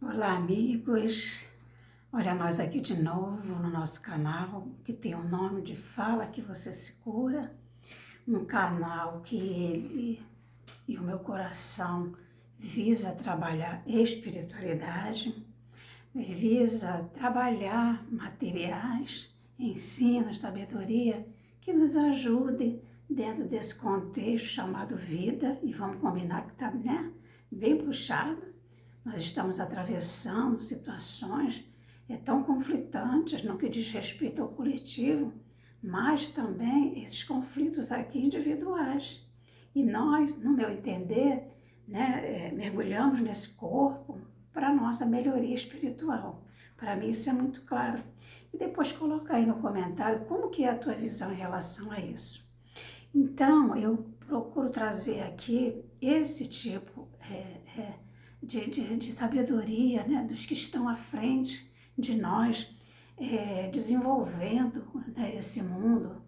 Olá, amigos! Olha, nós aqui de novo no nosso canal, que tem o nome de Fala Que Você Se Cura, um canal que ele e o meu coração visa trabalhar espiritualidade, visa trabalhar materiais, ensinos, sabedoria, que nos ajude dentro desse contexto chamado vida, e vamos combinar que está, né, bem puxado. Nós estamos atravessando situações tão conflitantes no que diz respeito ao coletivo, mas também esses conflitos aqui individuais. E nós, no meu entender, né, mergulhamos nesse corpo para a nossa melhoria espiritual. Para mim isso é muito claro. E depois coloca aí no comentário como que é a tua visão em relação a isso. Então, eu procuro trazer aqui esse tipo de sabedoria, né, dos que estão à frente de nós, desenvolvendo, né, esse mundo.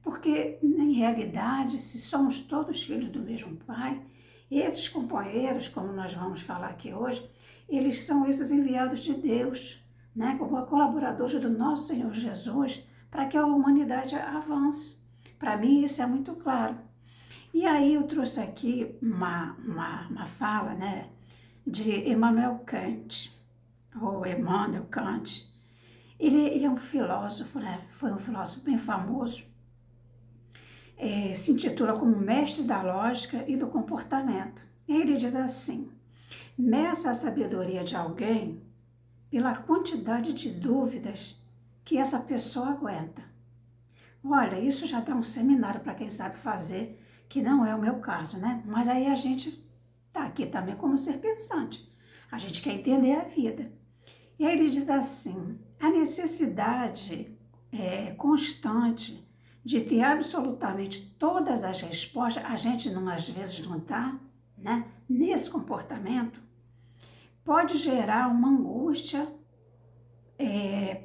Porque, em realidade, se somos todos filhos do mesmo Pai, esses companheiros, como nós vamos falar aqui hoje, eles são esses enviados de Deus, né, como colaboradores do nosso Senhor Jesus, para que a humanidade avance. Para mim, isso é muito claro. E aí eu trouxe aqui uma fala, né, de Immanuel Kant, ou Immanuel Kant. Ele é um filósofo, né, foi um filósofo bem famoso, se intitula como mestre da lógica e do comportamento. Ele diz assim: meça a sabedoria de alguém pela quantidade de dúvidas que essa pessoa aguenta. Olha, isso já dá um seminário para quem sabe fazer, que não é o meu caso, né? Mas aí a gente está aqui também como ser pensante. A gente quer entender a vida. E aí ele diz assim: a necessidade constante de ter absolutamente todas as respostas, a gente não, às vezes não está, né, nesse comportamento, pode gerar uma angústia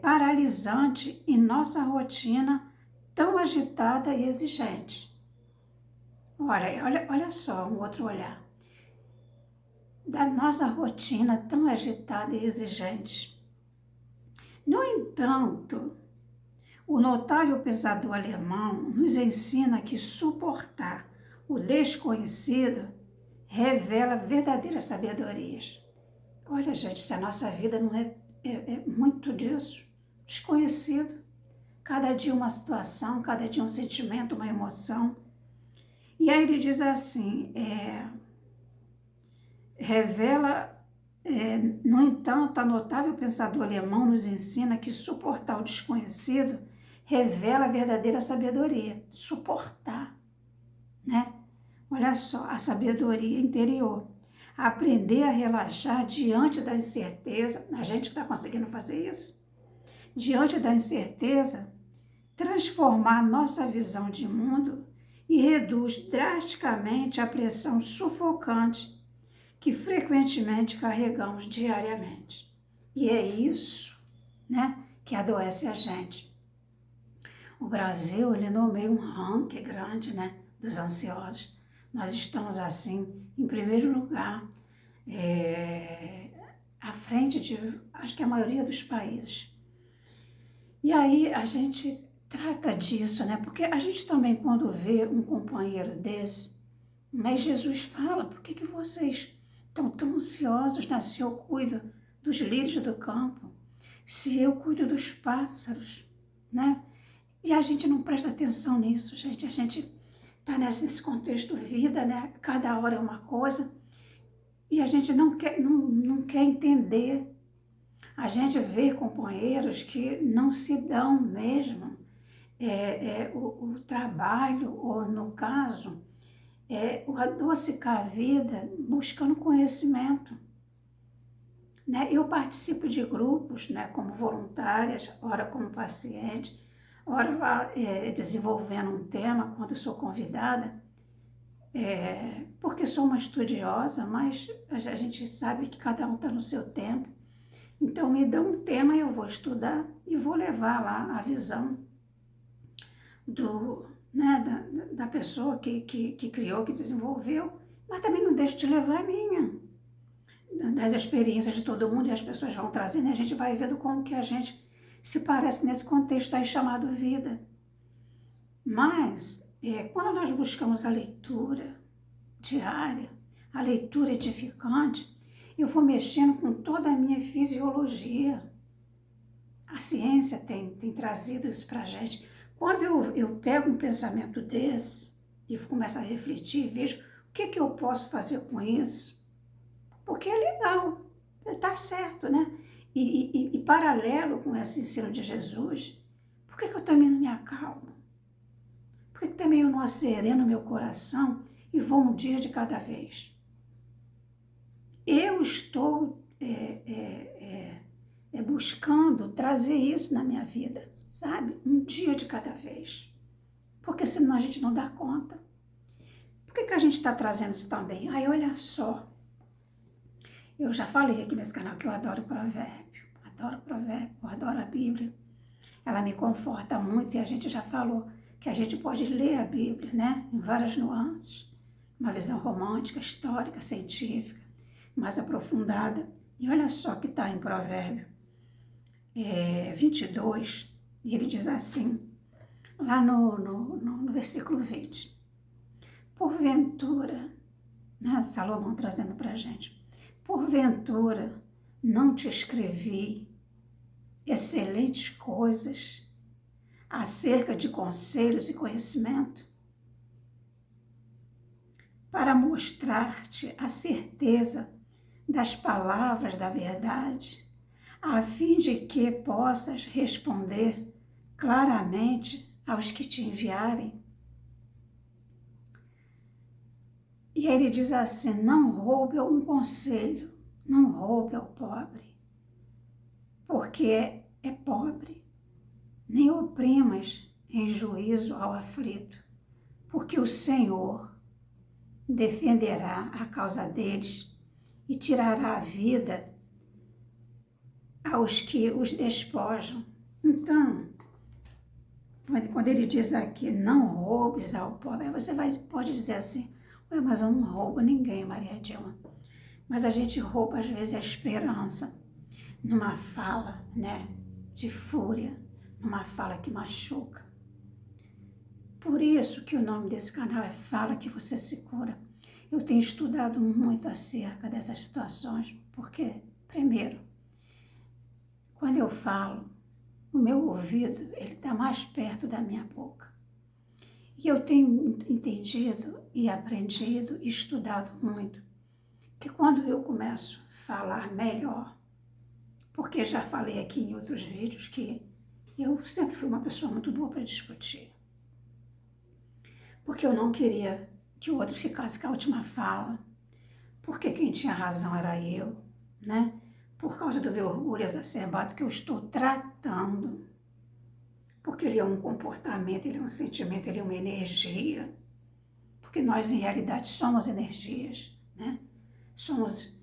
paralisante em nossa rotina tão agitada e exigente. Olha só, um outro olhar. Da nossa rotina tão agitada e exigente. No entanto, o notável pensador alemão nos ensina que suportar o desconhecido revela verdadeiras sabedorias. Olha, gente, se a nossa vida não é muito disso, desconhecido. Cada dia uma situação, cada dia um sentimento, uma emoção. E aí ele diz assim, revela, no entanto, a notável pensador alemão nos ensina que suportar o desconhecido revela a verdadeira sabedoria. Suportar, né? Olha só, a sabedoria interior. Aprender a relaxar diante da incerteza. A gente que está conseguindo fazer isso? Diante da incerteza, transformar nossa visão de mundo e reduz drasticamente a pressão sufocante que frequentemente carregamos diariamente. E é isso, né, que adoece a gente. O Brasil, ele nomeia um ranking grande, né, dos ansiosos. Nós estamos, assim, em primeiro lugar, à frente de, acho que a maioria dos países. E aí a gente trata disso, né? Porque a gente também, quando vê um companheiro desse, mas Jesus fala, por que vocês estão tão ansiosos, né? Se eu cuido dos lírios do campo, se eu cuido dos pássaros, né? E a gente não presta atenção nisso, gente. A gente está nesse contexto vida, né? Cada hora é uma coisa, e a gente não quer entender. A gente vê companheiros que não se dão mesmo o trabalho, ou no caso, o adocicar a vida buscando conhecimento. Né? Eu participo de grupos, né, como voluntárias, ora como paciente, ora desenvolvendo um tema quando sou convidada, porque sou uma estudiosa, mas a gente sabe que cada um está no seu tempo. Então, me dão um tema, eu vou estudar e vou levar lá a visão da pessoa que criou, que desenvolveu, mas também não deixo de levar a minha. das experiências de todo mundo, e as pessoas vão trazendo, e a gente vai vendo como que a gente se parece nesse contexto aí chamado vida. Mas, quando nós buscamos a leitura diária, a leitura edificante, eu vou mexendo com toda a minha fisiologia. A ciência tem trazido isso para a gente. Quando eu pego um pensamento desse e começo a refletir, vejo o que eu posso fazer com isso, porque é legal, está certo, né? E paralelo com esse ensino de Jesus, por que eu também não me acalmo? Por que também eu não acereno meu coração e vou um dia de cada vez? Eu estou buscando trazer isso na minha vida, sabe? Um dia de cada vez. Porque senão a gente não dá conta. Por que a gente está trazendo isso também? Aí, olha só. Eu já falei aqui nesse canal que eu adoro provérbio. Adoro provérbio, eu adoro a Bíblia. Ela me conforta muito e a gente já falou que a gente pode ler a Bíblia, né? Em várias nuances. Uma visão romântica, histórica, científica, mais aprofundada. E olha só que está em Provérbio 22, e ele diz assim, lá no versículo 20. Porventura, né, Salomão trazendo para a gente, porventura não te escrevi excelentes coisas acerca de conselhos e conhecimento, para mostrar-te a certeza das palavras da verdade, a fim de que possas responder claramente aos que te enviarem. E aí ele diz assim, não roube um conselho, não roube ao pobre, porque é pobre, nem oprimas em juízo ao aflito, porque o Senhor defenderá a causa deles e tirará a vida aos que os despojam. Então, quando ele diz aqui, não roubes ao pobre, aí você pode dizer assim, ué, mas eu não roubo ninguém, Maria Dilma. Mas a gente rouba, às vezes, a esperança, numa fala, né, de fúria, numa fala que machuca. Por isso que o nome desse canal é Fala que Você Se Cura. Eu tenho estudado muito acerca dessas situações, porque, primeiro, quando eu falo, o meu ouvido ele está mais perto da minha boca. E eu tenho entendido e aprendido e estudado muito que quando eu começo a falar melhor, porque já falei aqui em outros vídeos que eu sempre fui uma pessoa muito boa para discutir, porque eu não queria que o outro ficasse com a última fala, porque quem tinha razão era eu, né? Por causa do meu orgulho exacerbado que eu estou tratando, porque ele é um comportamento, ele é um sentimento, ele é uma energia, porque nós em realidade somos energias, né? Somos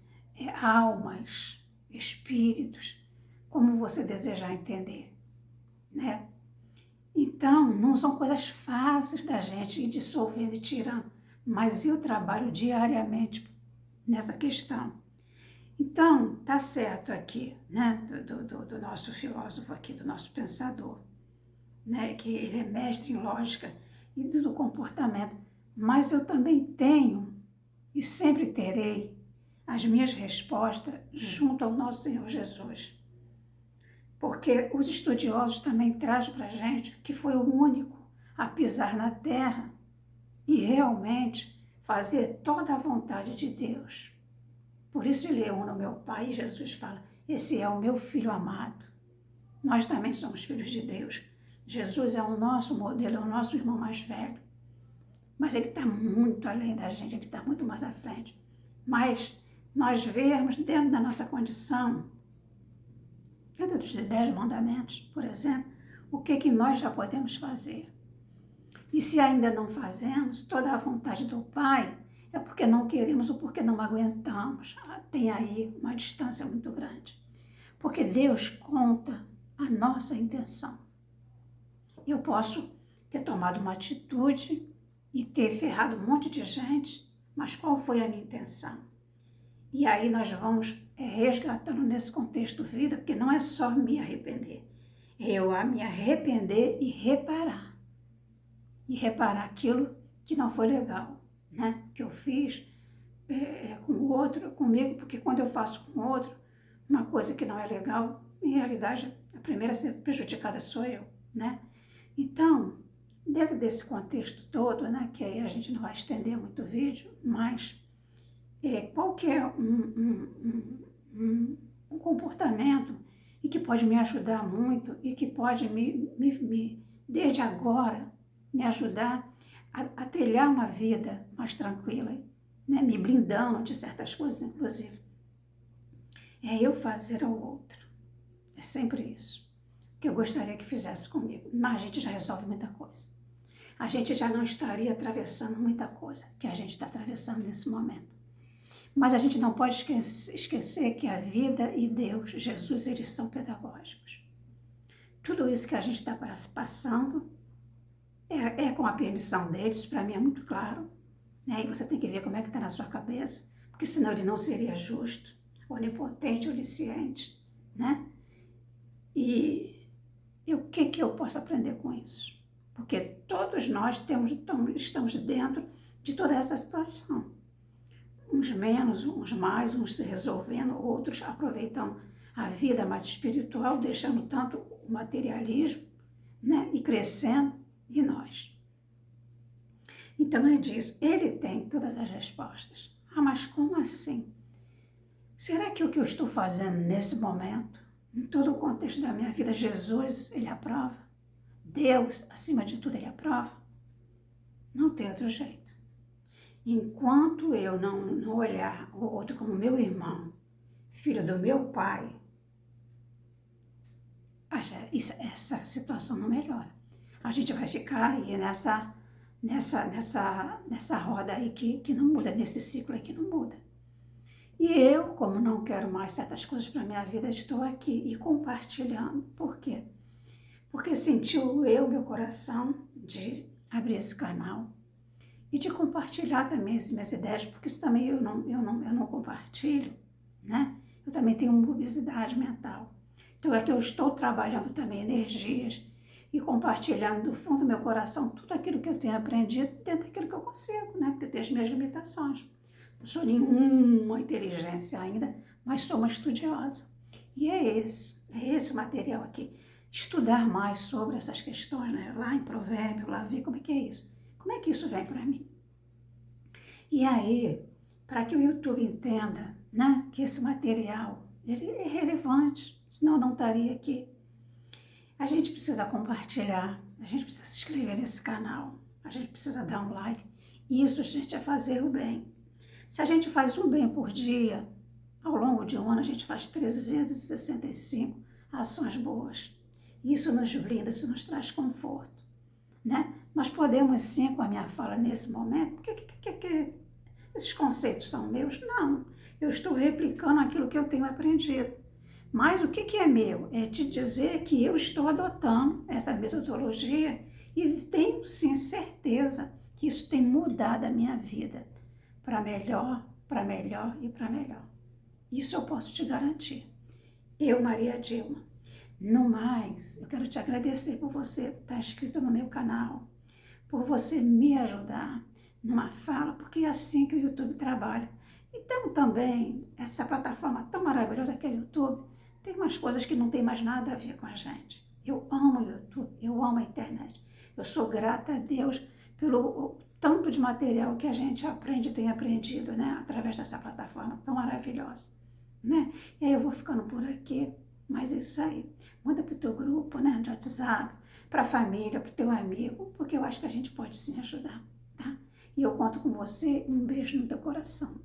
almas, espíritos, como você desejar entender, né? Então, não são coisas fáceis da gente ir dissolvendo e tirando, mas eu trabalho diariamente nessa questão. Então, tá certo aqui, né, do nosso filósofo aqui, do nosso pensador, né, que ele é mestre em lógica e do comportamento, mas eu também tenho e sempre terei as minhas respostas junto ao nosso Senhor Jesus. Porque os estudiosos também trazem para a gente que foi o único a pisar na terra e realmente fazer toda a vontade de Deus. Por isso ele é no meu Pai e Jesus fala, esse é o meu Filho amado. Nós também somos filhos de Deus. Jesus é o nosso modelo, é o nosso irmão mais velho. Mas ele está muito além da gente, ele está muito mais à frente. Mas nós vemos dentro da nossa condição, dentro dos 10 mandamentos, por exemplo, o que nós já podemos fazer. E se ainda não fazemos, toda a vontade do Pai é porque não queremos ou porque não aguentamos. Tem aí uma distância muito grande. Porque Deus conta a nossa intenção. Eu posso ter tomado uma atitude e ter ferrado um monte de gente, mas qual foi a minha intenção? E aí nós vamos resgatando nesse contexto vida, porque não é só me arrepender. É eu a me arrepender e reparar. E reparar aquilo que não foi legal, né? Que eu fiz com o outro, comigo, porque quando eu faço com o outro uma coisa que não é legal, em realidade, a primeira a ser prejudicada sou eu, né? Então, dentro desse contexto todo, né, que aí a gente não vai estender muito o vídeo, mas qual que é um comportamento e que pode me ajudar muito e que pode desde agora, me ajudar a trilhar uma vida mais tranquila, né, me blindando de certas coisas, inclusive, é eu fazer ao outro. É sempre isso que eu gostaria que fizesse comigo. Mas a gente já resolve muita coisa. A gente já não estaria atravessando muita coisa que a gente está atravessando nesse momento. Mas a gente não pode esquecer que a vida e Deus, Jesus, eles são pedagógicos. Tudo isso que a gente está passando é com a permissão deles, para mim é muito claro. Né? E você tem que ver como é que está na sua cabeça, porque senão ele não seria justo, onipotente, onisciente, né? E o que eu posso aprender com isso? Porque todos nós estamos dentro de toda essa situação. Uns menos, uns mais, uns se resolvendo, outros aproveitando a vida mais espiritual, deixando tanto o materialismo, né, e crescendo, e nós. Então é disso, ele tem todas as respostas. Ah, mas como assim? Será que o que eu estou fazendo nesse momento, em todo o contexto da minha vida, Jesus, ele aprova? Deus, acima de tudo, ele aprova? Não tem outro jeito. Enquanto eu não olhar o outro como meu irmão, filho do meu pai, essa situação não melhora. A gente vai ficar aí nessa roda aí que não muda, nesse ciclo aí que não muda. E eu, como não quero mais certas coisas para a minha vida, estou aqui e compartilhando. Por quê? Porque sentiu meu coração de abrir esse canal e de compartilhar também as minhas ideias, porque isso também eu não compartilho, né? Eu também tenho uma obesidade mental. Então é que eu estou trabalhando também energias e compartilhando do fundo do meu coração tudo aquilo que eu tenho aprendido dentro daquilo que eu consigo, né? Porque eu tenho as minhas limitações. Não sou nenhuma inteligência ainda, mas sou uma estudiosa. E é esse o material aqui. Estudar mais sobre essas questões, né? Lá em Provérbio, lá ver como é que é isso. Como é que isso vem para mim? E aí, para que o YouTube entenda, né, que esse material ele é relevante, senão eu não estaria aqui. A gente precisa compartilhar, a gente precisa se inscrever nesse canal, a gente precisa dar um like. Isso, gente, é fazer o bem. Se a gente faz um bem por dia, ao longo de um ano a gente faz 365 ações boas. Isso nos blinda, isso nos traz conforto, né? Nós podemos sim, com a minha fala nesse momento, porque esses conceitos são meus? Não, eu estou replicando aquilo que eu tenho aprendido. Mas o que é meu? É te dizer que eu estou adotando essa metodologia e tenho sim certeza que isso tem mudado a minha vida para melhor, para melhor e para melhor. Isso eu posso te garantir. Eu, Maria Dilma. No mais, eu quero te agradecer por você estar inscrito no meu canal, por você me ajudar numa fala, porque é assim que o YouTube trabalha. Então também, essa plataforma tão maravilhosa que é o YouTube, tem umas coisas que não tem mais nada a ver com a gente. Eu amo o YouTube, eu amo a internet. Eu sou grata a Deus pelo tanto de material que a gente aprende e tem aprendido, né, através dessa plataforma tão maravilhosa, né? E aí eu vou ficando por aqui, mas é isso aí. Manda para o teu grupo, né, de WhatsApp, para a família, para o teu amigo, porque eu acho que a gente pode sim ajudar, tá? E eu conto com você. Um beijo no teu coração.